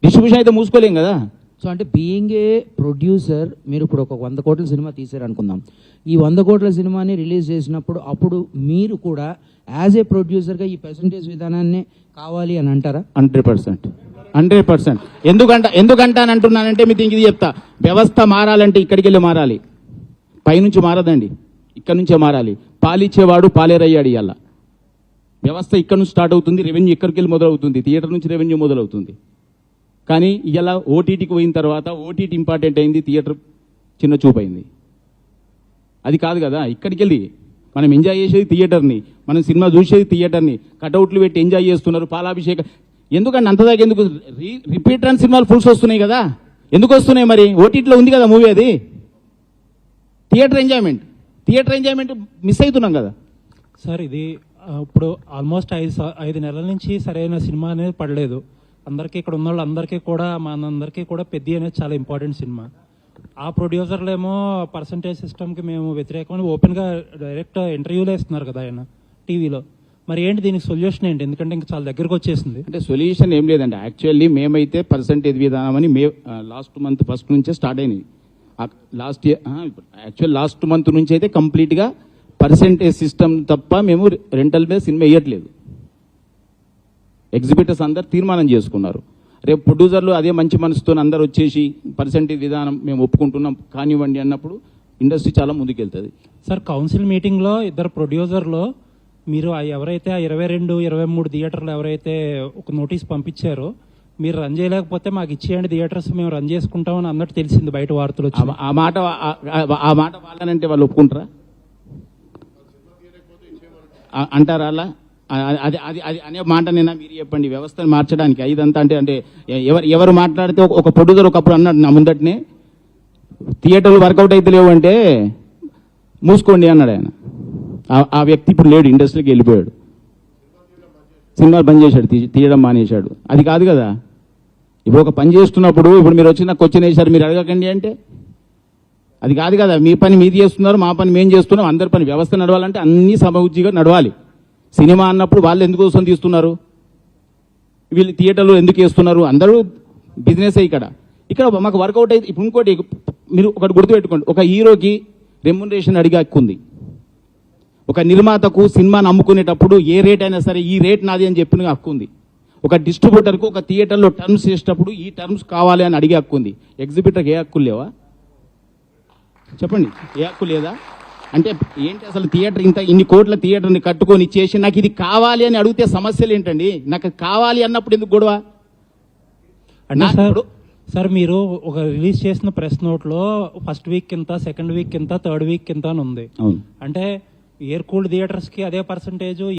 Distribution అయితే మూసుకోలేం కదా. So అంటే బీయింగ్ ఏ ప్రొడ్యూసర్, మీరు ఇప్పుడు ఒక 100 కోట్ల సినిమా తీసారు అనుకుందాం. ఈ 100 కోట్ల సినిమాని రిలీజ్ చేసినప్పుడు అప్పుడు మీరు కూడా యాజ్ ఏ ప్రొడ్యూసర్గా ఈ పర్సంటేజ్ విధానాన్ని కావాలి అని అంటారా? 100%. ఎందుకంటే అంటున్నానంటే మీకు ఇది చెప్తా. వ్యవస్థ మారాలంటే ఇక్కడికి వెళ్ళి మారాలి, పైనుంచి మారదండి, ఇక్కడ నుంచే మారాలి. పాలిచ్చేవాడు పాలేరయ్యాడు. ఇవాళ వ్యవస్థ ఇక్కడ నుంచి స్టార్ట్ అవుతుంది, రెవెన్యూ ఇక్కడికి వెళ్ళి మొదలవుతుంది, థియేటర్ నుంచి రెవెన్యూ మొదలవుతుంది. కానీ ఇలా ఓటీటీకి పోయిన తర్వాత ఓటీటీ ఇంపార్టెంట్ అయింది, థియేటర్ చిన్న చూపైంది. అది కాదు కదా. ఇక్కడికి వెళ్ళి మనం ఎంజాయ్ చేసేది థియేటర్ని, మనం సినిమా చూసేది థియేటర్ని. కటౌట్లు పెట్టి ఎంజాయ్ చేస్తున్నారు, పాలాభిషేకం. ఎందుకంటే అంతదాకా ఎందుకు? రిపీట్ రన్ సినిమాలు ఫుల్స్ వస్తున్నాయి కదా. ఎందుకు వస్తున్నాయి మరి? ఓటీటీలో ఉంది కదా మూవీ. అది థియేటర్ ఎంజాయ్మెంట్ మిస్ అవుతున్నాం కదా సార్. ఇది ఇప్పుడు ఆల్మోస్ట్ 5 నెలల నుంచి సరైన సినిమా అనేది పడలేదు. అందరికీ ఇక్కడ ఉన్న వాళ్ళందరికీ కూడా, మనందరికీ కూడా పెద్ద అనేది చాలా ఇంపార్టెంట్ సినిమా. ఆ ప్రొడ్యూసర్లు ఏమో పర్సంటేజ్ సిస్టమ్కి మేము వ్యతిరేకమని ఓపెన్గా డైరెక్ట్ ఇంటర్వ్యూలో ఇస్తున్నారు కదా ఆయన టీవీలో. మరి ఏంటి దీనికి సొల్యూషన్ ఏంటి? ఎందుకంటే ఇంకా చాలా దగ్గరకు వచ్చేసింది. అంటే సొల్యూషన్ ఏం లేదండి. యాక్చువల్లీ మేమైతే పర్సంటేజ్ విధానం అని లాస్ట్ మంత్ ఫస్ట్ నుంచే స్టార్ట్ అయినది. లాస్ట్ మంత్ నుంచి అయితే కంప్లీట్గా పర్సంటేజ్ సిస్టమ్ తప్ప మేము రెంటల్ మీద సినిమా వేయట్లేదు. ఎగ్జిబిటర్స్ అందరు తీర్మానం చేసుకున్నారు. రేపు ప్రొడ్యూసర్లు అదే మంచి మనసుతో అందరు వచ్చేసి పర్సంటేజ్ విధానం మేము ఒప్పుకుంటున్నాం కానివ్వండి అన్నప్పుడు ఇండస్ట్రీ చాలా ముందుకెళ్తుంది. సార్, కౌన్సిల్ మీటింగ్లో ఇద్దరు ప్రొడ్యూసర్లో మీరు ఎవరైతే 22, 23 థియేటర్లు ఎవరైతే ఒక నోటీస్ పంపించారో, మీరు రన్ చేయలేకపోతే మాకు ఇచ్చేయండి థియేటర్స్, మేము రన్ చేసుకుంటామని అన్నట్టు తెలిసింది బయట వార్తలు. ఆ మాట వాళ్ళనంటే వాళ్ళు ఒప్పుకుంటారా అంటారా? అలా అది అది అది అనే మాట నిన్న మీరు చెప్పండి. వ్యవస్థను మార్చడానికి ఇదంతా అంటే ఎవరు మాట్లాడితే ఒక ప్రొడ్యూసర్ ఒకప్పుడు అన్నాడు నా ముందటినే, థియేటర్లు వర్కౌట్ అయితే లేవు అంటే మూసుకోండి అన్నాడు ఆయన. ఆ వ్యక్తి ఇప్పుడు లేడు, ఇండస్ట్రీకి వెళ్ళిపోయాడు, సినిమాలు బంద్ చేశాడు, తీయడం మానేశాడు. అది కాదు కదా. ఇప్పుడు ఒక పని చేస్తున్నప్పుడు ఇప్పుడు మీరు వచ్చి నాకు క్వశ్చన్ వేశారు మీరు అడగకండి అంటే అది కాదు కదా. మీ పని మీరు చేస్తున్నారు, మా పని మేము చేస్తున్నాం. అందరి పని వ్యవస్థ నడవాలంటే అన్ని సమవుజ్జిగా నడవాలి. సినిమా అన్నప్పుడు వాళ్ళు ఎందుకు కోసం తీస్తున్నారు, వీళ్ళు థియేటర్లో ఎందుకు వేస్తున్నారు? అందరూ బిజినెస్ ఇక్కడ మాకు వర్కౌట్ అయితే. ఇప్పుడు ఇంకోటి మీరు ఒకటి గుర్తుపెట్టుకోండి, ఒక హీరోకి రెమ్యునరేషన్ అడిగే హక్కు ఉంది. ఒక నిర్మాతకు సినిమాను అమ్ముకునేటప్పుడు ఏ రేట్ అయినా సరే ఈ రేట్ నాది అని చెప్పిన హక్కు ఉంది. ఒక డిస్ట్రిబ్యూటర్కు ఒక థియేటర్లో టర్మ్స్ చేసేటప్పుడు ఈ టర్మ్స్ కావాలి అని అడిగే హక్కు ఉంది. ఎగ్జిబిటర్కి ఏ హక్కు లేవా చెప్పండి? ఏ హక్కు లేదా? అంటే ఏంటి అసలు? థియేటర్ ఇన్ని కోట్ల థియేటర్ని కట్టుకొని చేసి నాకు ఇది కావాలి అని అడిగితే సమస్యలు ఏంటండి? నాకు కావాలి అన్నప్పుడు ఎందుకు గొడవ? అంటే సార్ మీరు ఒక రిలీజ్ చేసిన ప్రెస్ నోట్లో ఫస్ట్ వీక్ కింద, సెకండ్ వీక్ కింద, థర్డ్ వీక్ కింద అని ఉంది. అంటే ఎయిర్ కూల్డ్ థియేటర్స్ కి అదే పర్సంటేజ్,